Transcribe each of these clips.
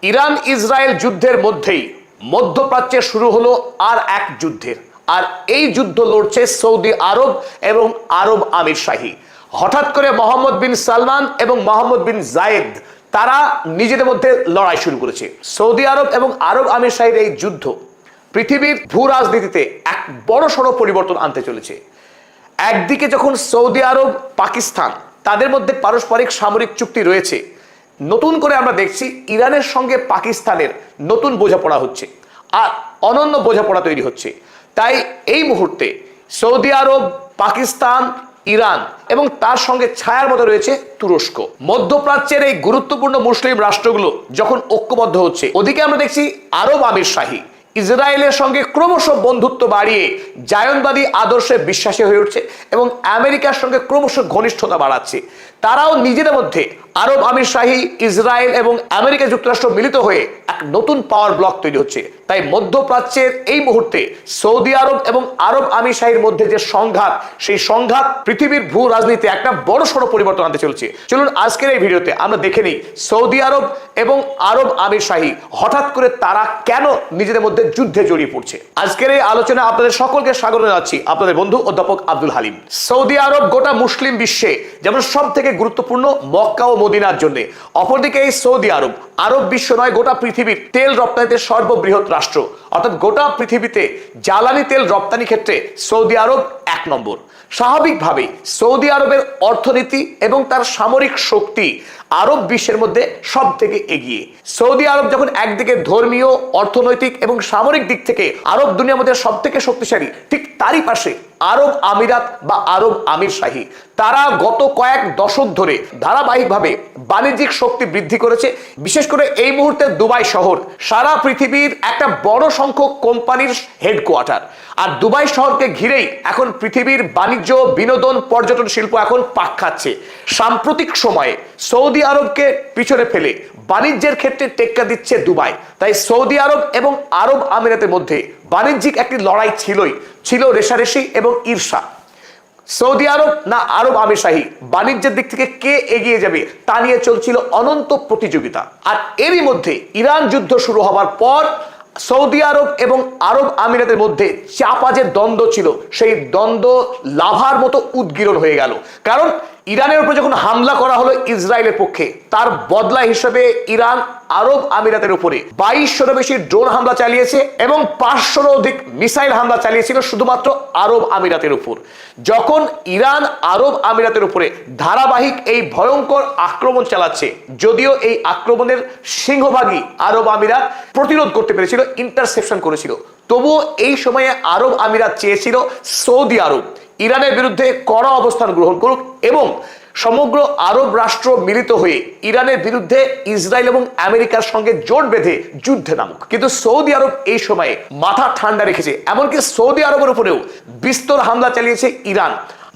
Iran Israel যুদ্ধের মধ্যেই মধ্যপ্রাচ্যে শুরু হলো আর এক যুদ্ধের। আর এই যুদ্ধ লড়ছে সৌদি আরব এবং আরব আমির শাহী। হঠাৎ করে মোহাম্মদ বিন সালমান এবং মোহাম্মদ বিন জায়েদ তারা নিজেদের মধ্যে লড়াই শুরু করেছে। সৌদি আরব এবং আরব আমির শাহীর এই যুদ্ধ পৃথিবীর ভূ রাজনীতিতে এক বড়সড় পরিবর্তন আনতে চলেছে। একদিকে যখন সৌদি আরব পাকিস্তান তাদের মধ্যে পারস্পরিক সামরিক চুক্তি রয়েছে, নতুন করে আমরা দেখছি ইরানের সঙ্গে পাকিস্তানের নতুন বোঝাপড়া হচ্ছে আর অনন্য বোঝাপড়া তৈরি হচ্ছে। তাই এই মুহূর্তে সৌদি আরব, পাকিস্তান, ইরান এবং তার সঙ্গে ছায়ার মতো রয়েছে তুরস্ক। মধ্যপ্রাচ্যের এই গুরুত্বপূর্ণ মুসলিম রাষ্ট্রগুলো যখন ঐক্যবদ্ধ হচ্ছে, ওদিকে আমরা দেখছি আরব আমির শাহী ইসরায়েলের সঙ্গে ক্রমশ বন্ধুত্ব বাড়িয়ে জায়নবাদী আদর্শে বিশ্বাসী হয়ে উঠছে এবং আমেরিকার সঙ্গে ক্রমশ ঘনিষ্ঠতা বাড়াচ্ছে। তারাও নিজেদের মধ্যে আরব আমির শাহী, ইসরায়েল এবং আমেরিকা যুক্তরাষ্ট্র মিলিত হয়ে এক নতুন পাওয়ার ব্লক তৈরি হচ্ছে। তাই মধ্যপ্রাচ্যের এই মুহূর্তে সৌদি আরব এবং আরব আমির শাহীর মধ্যে যে সংঘাত, সেই সংঘাত পৃথিবীর ভূ রাজনীতিতে একটা বড়সড় পরিবর্তন আনতে চলছে। চলুন আজকের এই ভিডিওতে আমরা দেখে নিই সৌদি আরব এবং আরব আমির শাহী হঠাৎ করে তারা কেন নিজেদের মধ্যে যুদ্ধে জড়িয়ে পড়ছে। আজকের এই আলোচনায় আপনাদের সকলকে স্বাগত জানাচ্ছি, আপনাদের বন্ধু অধ্যাপক আব্দুল হালিম। সৌদি আরব গোটা মুসলিম বিশ্বে যেমন সব থেকে গুরুত্বপূর্ণ মক্কা ও মদিনার জন্য, অপরদিকে এই সৌদি আরব আরব বিশ্ব নয় গোটা পৃথিবীর তেল রপ্তানিতে সর্ববৃহৎ রাষ্ট্র। অর্থাৎ গোটা পৃথিবীতে জ্বালানি তেল রপ্তানি ক্ষেত্রে সৌদি আরব এক নম্বর। স্বাভাবিকভাবেই সৌদি আরবের অর্থনীতি এবং তার সামরিক শক্তি আরব বিশ্বের মধ্যে সব থেকে এগিয়ে। সৌদি আরব যখন একদিকে ধর্মীয়, অর্থনৈতিক এবং সামরিক দিক থেকে আরব দুনিয়ার মধ্যে সব থেকে শক্তিশালী, ঠিক তারই পাশে আরব আমিরাত বা আরব আমির শাহী তারা গত কয়েক দশক ধরে ধারাবাহিকভাবে বাণিজ্যিক শক্তি বৃদ্ধি করেছে। বিশেষ করে এই মুহূর্তে দুবাই শহর সারা পৃথিবীর একটা বড় সংখ্যক কোম্পানির হেডকোয়ার্টার। আর দুবাই শহরকে ঘিরেই এখন পৃথিবীর বাণিজ্য, বিনোদন, পর্যটন শিল্প এখন পাক খাচ্ছে। সাম্প্রতিক সময়ে সৌদি আরবকে পিছনে ফেলে বাণিজ্যের ক্ষেত্রে টেক্কা দিচ্ছে দুবাই। তাই সৌদি আরব এবং আরব আমিরাতের মধ্যে বাণিজ্যিক একটি লড়াই ছিল রেষারেষি এবং ঈর্ষা। সৌদি আরব না আরব আমির শাহী, বাণিজ্যের দিক থেকে কে এগিয়ে যাবে তা নিয়ে চলছিল অনন্ত প্রতিযোগিতা। আর এরই মধ্যে ইরান যুদ্ধ শুরু হওয়ার পর সৌদি আরব এবং আরব আমিরাতের মধ্যে চাপা যে দ্বন্দ্ব ছিল, সেই দ্বন্দ্ব লাভার মতো উদ্গীরণ হয়ে গেল। কারণ ইরানের উপরে যখন হামলা করা হলো ইসরায়েলের পক্ষে, তার বদলা হিসেবে ইরান আরব আমিরাতের উপরে 2200 বেশি ড্রোন হামলা চালিয়েছে এবং 500 অধিক মিসাইল হামলা চালিয়েছিল শুধুমাত্র আরব আমিরাতের উপর। যখন ইরান আরব আমিরাতের উপরে ধারাবাহিক এই ভয়ঙ্কর আক্রমণ চালাচ্ছে, যদিও এই আক্রমণের সিংহভাগই আরব আমিরাত প্রতিরোধ করতে পেরেছিল, ইন্টারসেপশন করেছিল, তবুও এই সময়ে আরব আমিরাত চেয়েছিল সৌদি আরব ইরানের বিরুদ্ধে কড়া অবস্থান গ্রহণ করুক এবং সমগ্র আরব রাষ্ট্র মিলিত হয়ে ইরানের বিরুদ্ধে ইসরায়েল এবং আমেরিকার সঙ্গে জোট বেঁধে যুদ্ধে নামুক। কিন্তু সৌদি আরব এই সময়ে মাথা ঠান্ডা রেখেছে। এমনকি সৌদি আরবের উপরেও বিস্তর হামলা চালিয়েছে ইরান,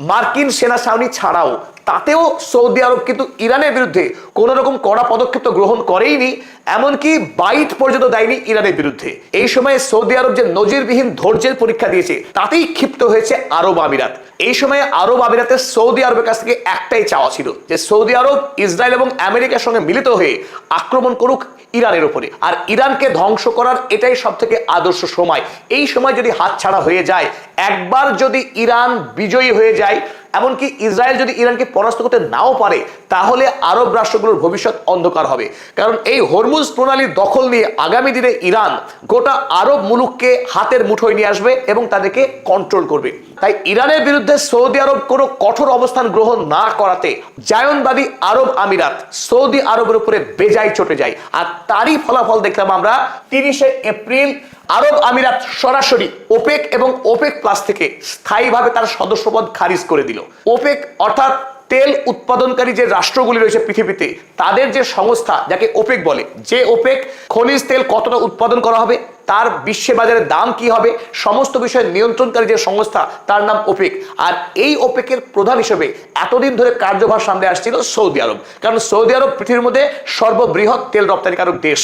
মার্কিন সেনা ছাউনি ছাড়াও। তাতেও সৌদি আরব কিন্তু ইরানের বিরুদ্ধে কোনো রকম কড়া পদক্ষেপ গ্রহণ করেইনি, এমনকি বাইট পর্যন্ত দেয়নি ইরানের বিরুদ্ধে। এই সময়ে সৌদি আরব যে নজিরবিহীন ধৈর্যের পরীক্ষা দিয়েছে, তাতেই ক্ষিপ্ত হয়েছে আরব আমিরাত। এই সময়ে আরব আমিরাতের সৌদি আরবের কাছ থেকে একটাই চাওয়া ছিল যে সৌদি আরব ইসরায়েল এবং আমেরিকার সঙ্গে মিলিত হয়ে আক্রমণ করুক ইরানের উপরে, আর ইরানকে ধ্বংস করার এটাই সব থেকে আদর্শ সময়। এই সময় যদি হাতছাড়া হয়ে যায়, একবার যদি ইরান বিজয়ী হয়ে যায়, এমনকি ইসরায়েল যদি ইরানকে পরাস্ত করতে নাও পারে, তাহলে আরব রাষ্ট্রগুলোর ভবিষ্যৎ অন্ধকার হবে। কারণ এই হরমুজ প্রণালীর দখল নিয়ে আগামী দিনে ইরান গোটা আরব মুলুককে হাতের মুঠোয় নিয়ে আসবে এবং তাদেরকে কন্ট্রোল করবে। তাই ইরানের বিরুদ্ধে সৌদি আরব কোনো কঠোর অবস্থান গ্রহণ না করাতে জায়নবাদী আরব আমিরাত সৌদি আরবের উপরে বেজায় চটে যায়। আর তারই ফলাফল দেখলাম আমরা 30শে এপ্রিল আরব আমিরাত সরাসরি ওপেক এবং ওপেক প্লাস থেকে স্থায়ীভাবে তার সদস্যপদ খারিজ করে দিল। ওপেক অর্থাৎ তেল উৎপাদনকারী যে রাষ্ট্রগুলি রয়েছে পৃথিবীতে, তাদের যে সংস্থা যাকে ওপেক বলে, যে ওপেক খনিজ তেল কতটা উৎপাদন করা হবে, তার বিশ্বে বাজারে দাম কি হবে, সমস্ত বিষয়ে নিয়ন্ত্রণকারী যে সংস্থা, তার নাম ওপেক। আর এই ওপেকের প্রধান হিসেবে এতদিন ধরে কার্যভার সামনে আসছিল সৌদি আরব। কারণ সৌদি আরব পৃথিবীর মধ্যে সর্ববৃহৎ তেল রপ্তানিকারক দেশ।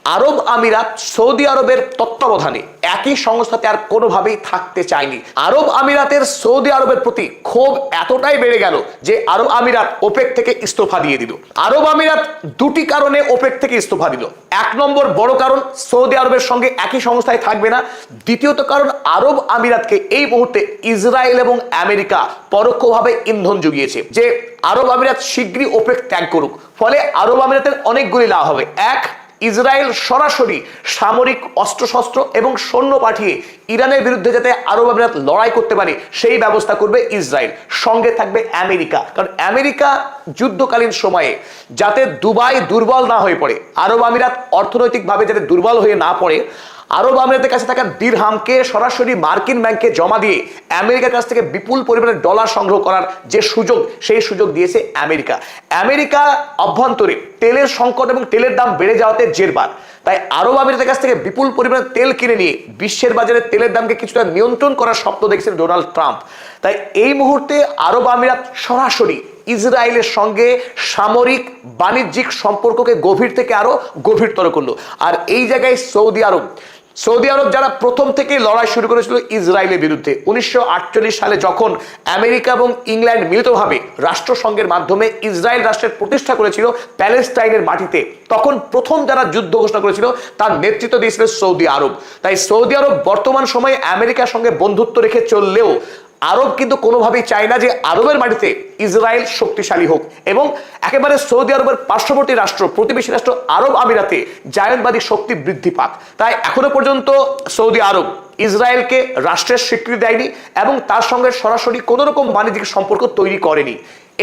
আরব আমিরাত সৌদি আরবের তত্ত্বাবধানে একই সংস্থাতে আর কোনোভাবেই থাকতে চায়নি। আরব আমিরাতের সৌদি আরবের প্রতি ক্ষোভ এতটাই বেড়ে গেল যে আরব আমিরাত ওপেক থেকে ইস্তফা দিয়ে দিল। আরব আমিরাত দুটি কারণে ওপেক থেকে ইস্তফা দিল। এক নম্বর বড় কারণ, সৌদি আরবের সঙ্গে একই সংস্থায় থাকবে না। দ্বিতীয়ত কারণ, আরব আমিরাতকে এই মুহূর্তে ইসরায়েল এবং আমেরিকা পরোক্ষভাবে ইন্ধন জুগিয়েছে যে আরব আমিরাত শীঘ্রই ওপেক ত্যাগ করুক। ফলে আরব আমিরাতের অনেকগুলি লাভ হবে। এক, ইসরায়েল সরাসরি সামরিক অস্ত্রশস্ত্র এবং সৈন্য পাঠিয়ে ইরানের বিরুদ্ধে যাতে আরব আমিরাত লড়াই করতে পারে সেই ব্যবস্থা করবে ইসরায়েল। সঙ্গে থাকবে আমেরিকা, কারণ আমেরিকা যুদ্ধকালীন সময়ে যাতে দুবাই দুর্বল না হয়ে পড়ে, আরব আমিরাত অর্থনৈতিকভাবে যাতে দুর্বল হয়ে না পড়ে, আরব আমিরাতের কাছে থাকা দিরহামকে সরাসরি মার্কিন ব্যাংকে জমা দিয়ে আমেরিকার কাছ থেকে বিপুল পরিমাণে ডলার সংগ্রহ করার যে সুযোগ, সেই সুযোগ দিয়েছে আমেরিকা। আমেরিকা অভ্যন্তরে তেলের সংকট এবং তেলের দাম বেড়ে যাওয়াতে জেরবার, তাই আরব আমিরাতের কাছ থেকে বিপুল পরিমাণে তেল কিনে নিয়ে বিশ্বের বাজারে তেলের দামকে কিছুটা নিয়ন্ত্রণ করার স্বপ্ন দেখছেন ডোনাল্ড ট্রাম্প। তাই এই মুহূর্তে আরব আমিরাত সরাসরি ইসরায়েলের সঙ্গে সামরিক বাণিজ্যিক সম্পর্ককে গভীর থেকে আরো গভীরতর করলো। আর এই জায়গায় সৌদি আরব যারা প্রথম থেকে লড়াই শুরু করেছিল ইসরায়েলের বিরুদ্ধে, 1948 সালে যখন আমেরিকা এবং ইংল্যান্ড মিলিতভাবে রাষ্ট্রসংঘের মাধ্যমে ইসরায়েল রাষ্ট্রের প্রতিষ্ঠা করেছিল প্যালেস্টাইনের মাটিতে, তখন প্রথম যারা যুদ্ধ ঘোষণা করেছিল তার নেতৃত্ব দিয়েছিল সৌদি আরব। তাই সৌদি আরব বর্তমান সময়ে আমেরিকার সঙ্গে বন্ধুত্ব রেখে চললেও আরব কিন্তু কোনোভাবেই চায় না যে আরবের মাটিতে ইসরায়েল শক্তিশালী হোক এবং একেবারে সৌদি আরবের পার্শ্ববর্তী রাষ্ট্র, প্রতিবেশী রাষ্ট্র আরব আমিরাতে জায়নবাদী শক্তি বৃদ্ধি পাক। তাই এখনো পর্যন্ত সৌদি আরব ইসরায়েলকে রাষ্ট্রের স্বীকৃতি দেয়নি এবং তার সঙ্গে সরাসরি কোনো রকম বাণিজ্যিক সম্পর্ক তৈরি করেনি।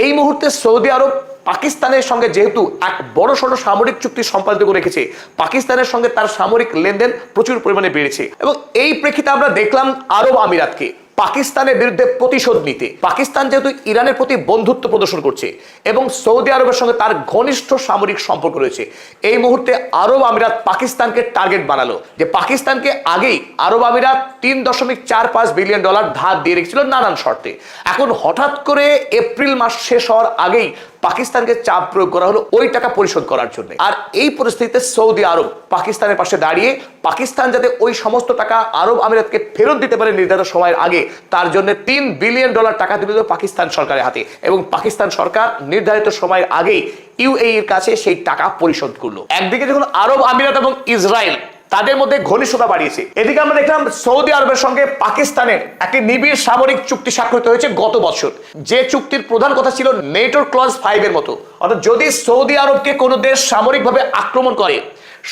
এই মুহূর্তে সৌদি আরব পাকিস্তানের সঙ্গে যেহেতু এক বড় সড় সামরিক চুক্তি সম্পাদিত করে রেখেছে, পাকিস্তানের সঙ্গে তার সামরিক লেনদেন প্রচুর পরিমাণে বেড়েছে এবং এই প্রেক্ষিতে আমরা দেখলাম আরব আমিরাতকে পাকিস্তানের বিরুদ্ধে প্রতিশোধ নিতে, পাকিস্তান যেহেতু ইরানের প্রতি বন্ধুত্ব প্রদর্শন করছে এবং সৌদি আরবের সঙ্গে তার ঘনিষ্ঠ সামরিক সম্পর্ক রয়েছে, এই মুহূর্তে আরব আমিরাত পাকিস্তানকে টার্গেট বানালো যে পাকিস্তানকে আগেই আরব আমিরাত $3.45 বিলিয়ন ধার দিয়ে রেখেছিল নানান শর্তে। এখন হঠাৎ করে এপ্রিল মাস শেষ হওয়ার আগেই পাকিস্তানকে চাপ প্রয়োগ করা হলো ওই টাকা পরিশোধ করার জন্য। আর এই পরিস্থিতিতে সৌদি আরব পাকিস্তানের পাশে দাঁড়িয়ে পাকিস্তান যাতে ওই সমস্ত টাকা আরব আমিরাতকে ফেরত দিতে পারে নির্ধারিত সময়ের আগে, তার জন্য $3 বিলিয়ন টাকা দিল পাকিস্তান সরকারের হাতে এবং পাকিস্তান সরকার নির্ধারিত সময়ের আগেই ইউএই এর কাছে সেই টাকা পরিশোধ করলো। একদিকে যখন আরব আমিরাত এবং ইসরায়েল তাদের মধ্যে ঘনিষ্ঠতা বাড়িয়েছে, এদিকে আমরা দেখলাম সৌদি আরবের সঙ্গে পাকিস্তানের একটি নিবিড় সামরিক চুক্তি স্বাক্ষরিত হয়েছে গত বছর, যে চুক্তির প্রধান কথা ছিল নেটোর ক্লজ 5 এর মতো, অর্থাৎ যদি সৌদি আরবকে কোনো দেশ সামরিকভাবে আক্রমণ করে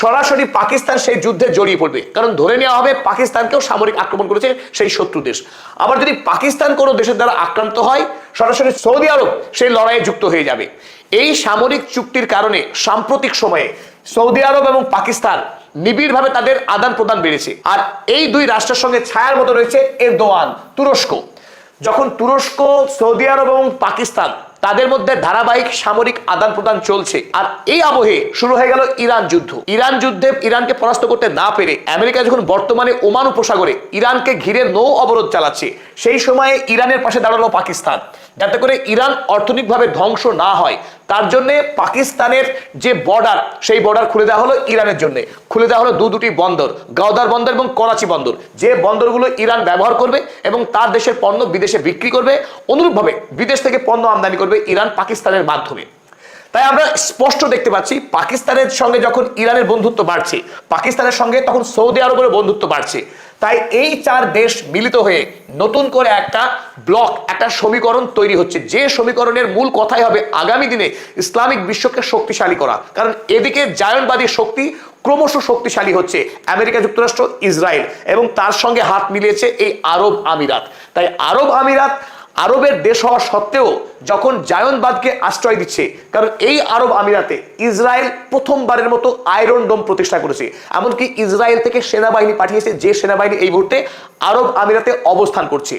সরাসরি পাকিস্তান সেই যুদ্ধে জড়িয়ে পড়বে, কারণ ধরে নেওয়া হবে পাকিস্তানকেও সামরিক আক্রমণ করেছে সেই শত্রু দেশ। আবার যদি পাকিস্তান কোনো দেশের দ্বারা আক্রান্ত হয় সরাসরি সৌদি আরব সেই লড়াইয়ে যুক্ত হয়ে যাবে। এই সামরিক চুক্তির কারণে সাম্প্রতিক সময়ে সৌদি আরব এবং পাকিস্তান নিবিড়ভাবে তাদের আদান প্রদান বেড়েছে। আর এই দুই রাষ্ট্রের সঙ্গে ছায়ার মতো রয়েছে এরদোয়ান, তুরস্ক। যখন তুরস্ক, সৌদি আরব এবং পাকিস্তান তাদের মধ্যে ধারাবাহিক সামরিক আদান প্রদান চলছে, আর এই আবহে শুরু হয়ে গেল ইরান যুদ্ধ। ইরান যুদ্ধে ইরানকে পরাস্ত করতে না পেরে আমেরিকা যখন বর্তমানে ওমান উপসাগরে ইরানকে ঘিরে নৌ অবরোধ চালাচ্ছে, সেই সময়ে ইরানের পাশে দাঁড়ালো পাকিস্তান, যাতে করে ইরান অর্থনৈতিকভাবে ধ্বংস না হয়। তার জন্য পাকিস্তানের যে বর্ডার, সেই বর্ডার খুলে দেওয়া হলো ইরানের জন্য। খুলে দেওয়া হলো দুটি বন্দর, গাওদার বন্দর এবং করাচি বন্দর, যে বন্দরগুলো ইরান ব্যবহার করবে এবং তার দেশের পণ্য বিদেশে বিক্রি করবে। অনুরূপভাবে বিদেশ থেকে পণ্য আমদানি করবে ইরান পাকিস্তানের মাধ্যমে। তাই আমরা স্পষ্ট দেখতে পাচ্ছি পাকিস্তানের সঙ্গে যখন ইরানের বন্ধুত্ব বাড়ছে, পাকিস্তানের সঙ্গে তখন সৌদি আরবের বন্ধুত্ব বাড়ছে। তাই এই চার দেশ মিলিত হয়ে নতুন করে একটা ব্লক, একটা সমীকরণ তৈরি হচ্ছে, যে সমীকরণের মূল কথাই হবে আগামী দিনে ইসলামিক বিশ্বকে শক্তিশালী করা। কারণ এদিকে জায়নবাদী শক্তি ক্রমশ শক্তিশালী হচ্ছে, আমেরিকা যুক্তরাষ্ট্র, ইসরায়েল এবং তার সঙ্গে হাত মিলিয়েছে এই আরব আমিরাত। তাই আরব আমিরাত আরবের দেশ হওয়া সত্ত্বেও যখন জায়নবাদকে আশ্রয় দিচ্ছে, কারণ এই আরব আমিরাতে ইসরায়েল প্রথমবারের মতো আয়রন ডোম প্রতিষ্ঠা করেছে, এমনকি ইসরায়েল থেকে সেনাবাহিনী পাঠিয়েছে, যে সেনাবাহিনী এই মুহূর্তে আরব আমিরাতে অবস্থান করছে।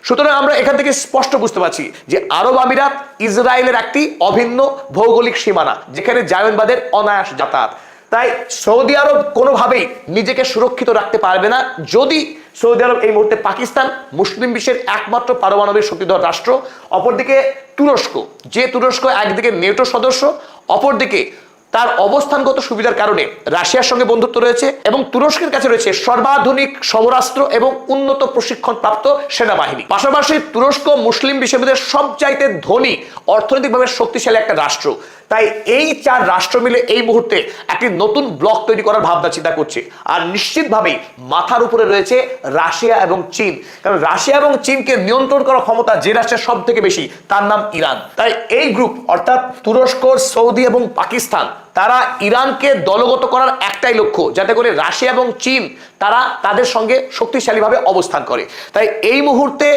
সুতরাং আমরা এখান থেকে স্পষ্ট বুঝতে পারছি যে আরব আমিরাত ইসরায়েলের একটি অভিন্ন ভৌগোলিক সীমানা, যেখানে জায়নবাদের অনায়াস যাতায়াত। তাই সৌদি আরব কোনোভাবেই নিজেকে সুরক্ষিত রাখতে পারবে না যদি সৌদি আরব এই মুহূর্তে পাকিস্তান, মুসলিম বিশ্বের একমাত্র পারমাণবিক শক্তিধর রাষ্ট্র, অপরদিকে তুরস্ক, যে তুরস্ক একদিকে নেটো সদস্য, অপরদিকে তার অবস্থানগত সুবিধার কারণে রাশিয়ার সঙ্গে বন্ধুত্ব রয়েছে এবং তুরস্কের কাছে রয়েছে সর্বাধুনিক সমরাস্ত্র এবং উন্নত প্রশিক্ষণ প্রাপ্ত সেনাবাহিনী। পাশাপাশি তুরস্ক মুসলিম বিশ্ববিদ্যালয়ের সবচাইতে ধনী, অর্থনৈতিকভাবে শক্তিশালী একটা রাষ্ট্র। তাই এই চার রাষ্ট্র মিলে এই মুহূর্তে একটি নতুন ব্লক তৈরি করার ভাবনা চিন্তা করছে। আর নিশ্চিতভাবেই মাথার উপরে রয়েছে রাশিয়া এবং চীন, কারণ রাশিয়া এবং চীনকে নিয়ন্ত্রণ করার ক্ষমতা যে রাষ্ট্রের সব থেকে বেশি তার নাম ইরান। তাই এই গ্রুপ অর্থাৎ তুরস্ক, সৌদি এবং পাকিস্তান তারা ইরানকে দলগত করার একটাই লক্ষ্য, যাতে করে রাশিয়া এবং চীন তারা তাদের সঙ্গে শক্তিশালীভাবে অবস্থান করে। তাই এই মুহূর্তে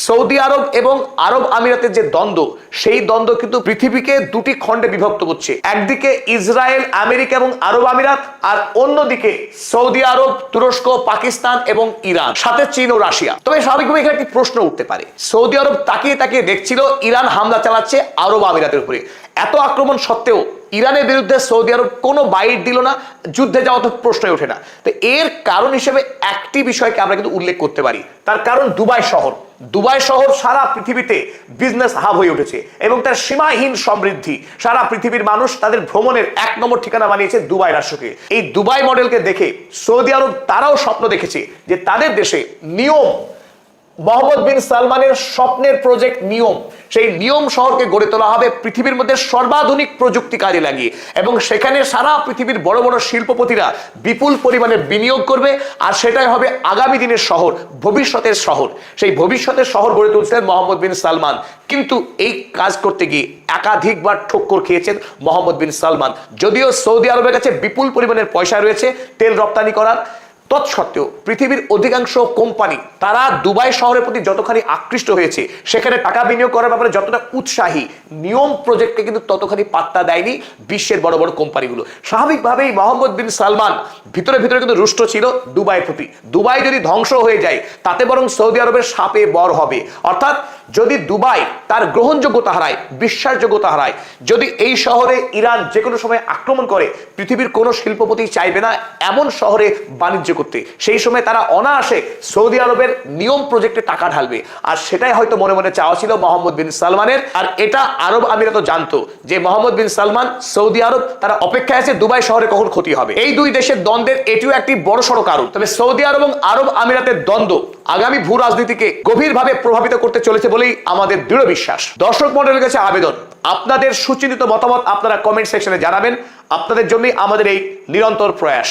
সৌদি আরব এবং আরব আমিরাতের যে দ্বন্দ্ব, সেই দ্বন্দ্ব কিন্তু পৃথিবীকে দুটি খণ্ডে বিভক্ত করছে। একদিকে ইসরায়েল, আমেরিকা এবং আরব আমিরাত, আর অন্যদিকে সৌদি আরব, তুরস্ক, পাকিস্তান এবং ইরান, সাথে চীন ও রাশিয়া। তবে স্বাভাবিকভাবে এখানে একটি প্রশ্ন উঠতে পারে, সৌদি আরব তাকিয়ে তাকিয়ে দেখছিল ইরান হামলা চালাচ্ছে আরব আমিরাতের উপরে, এত আক্রমণ সত্ত্বেও ইরানের বিরুদ্ধে সৌদি আরব কোনো বাইট দিল না, যুদ্ধে যাওয়া তো প্রশ্নই ওঠে না। তো এর কারণ হিসেবে একটি বিষয়কে আমরা কিন্তু উল্লেখ করতে পারি, তার কারণ দুবাই শহর। দুবাই শহর সারা পৃথিবীতে বিজনেস হাব হয়ে উঠেছে এবং তার সীমাহীন সমৃদ্ধি। সারা পৃথিবীর মানুষ তাদের ভ্রমণের 1 নম্বর ঠিকানা বানিয়েছে দুবাই রাষ্ট্রকে। এই দুবাই মডেলকে দেখে সৌদি আরব তারাও স্বপ্ন দেখেছে যে তাদের দেশে নিয়ম, মোহাম্মদ বিন সালমানের স্বপ্নের প্রজেক্ট নিয়ম, সেই নিয়ম শহরকে গড়ে তোলা হবে পৃথিবীর মধ্যে সর্বাধুনিক প্রযুক্তি কাজে লাগিয়ে, এবং সেখানে সারা পৃথিবীর বড় বড় শিল্পপতিরা বিপুল পরিমাণে বিনিয়োগ করবে। আর সেটাই হবে আগামী দিনের শহর, ভবিষ্যতের শহর। সেই ভবিষ্যতের শহর গড়ে তুলছিলেন মোহাম্মদ বিন সালমান, কিন্তু এই কাজ করতে গিয়ে একাধিকবার ঠক্কর খেয়েছেন মোহাম্মদ বিন সালমান। যদিও সৌদি আরবের কাছে বিপুল পরিমাণের পয়সা রয়েছে তেল রপ্তানি করার, তৎসত্ত্বেও পৃথিবীর অধিকাংশ কোম্পানি তারা দুবাই শহরের প্রতি যতখানি আকৃষ্ট হয়েছে, সেখানে টাকা বিনিয়োগ করার ব্যাপারে যতটা উৎসাহী, নিয়ম প্রজেক্টকে কিন্তু ততখানি পাত্তা দেয়নি বিশ্বের বড় বড় কোম্পানিগুলো। স্বাভাবিকভাবেই মোহাম্মদ বিন সালমান ভিতরে ভিতরে কিন্তু রুষ্ট ছিল দুবাইয়ের প্রতি। দুবাই যদি ধ্বংস হয়ে যায় তাতে বরং সৌদি আরবের সাপে বর হবে। অর্থাৎ যদি দুবাই তার গ্রহণযোগ্যতা হারায়, বিশ্বাসযোগ্যতা হারায়, যদি এই শহরে ইরান যে কোনো সময় আক্রমণ করে, পৃথিবীর কোনো শিল্পপতি চাইবে না এমন শহরে বাণিজ্য করতে। সেই সময় তারা অনায়াসে সৌদি আরবের নিয়ম প্রজেক্টে টাকা ঢালবে। আর সেটাই হয়তো মনে মনে চাওয়া ছিল মোহাম্মদ বিন সালমানের। আর এটা আরব আমিরাতও জানতো যে মোহাম্মদ বিন সালমান, সৌদি আরব তারা অপেক্ষায় আছে দুবাই শহরে কখন ক্ষতি হবে। এই দুই দেশের দ্বন্দ্বের এটিও একটি বড় সড় কারণ। তবে সৌদি আরব এবং আরব আমিরাতের দ্বন্দ্ব আগামী ভূ রাজনীতিকে গভীরভাবে প্রভাবিত করতে চলেছে বলেই আমাদের দৃঢ় বিশ্বাস। দর্শক মণ্ডলীর কাছে আবেদন, আপনাদের সুচিন্তিত মতামত আপনারা কমেন্ট সেকশনে জানাবেন। আপনাদের জন্যই আমাদের এই নিরন্তর প্রয়াস।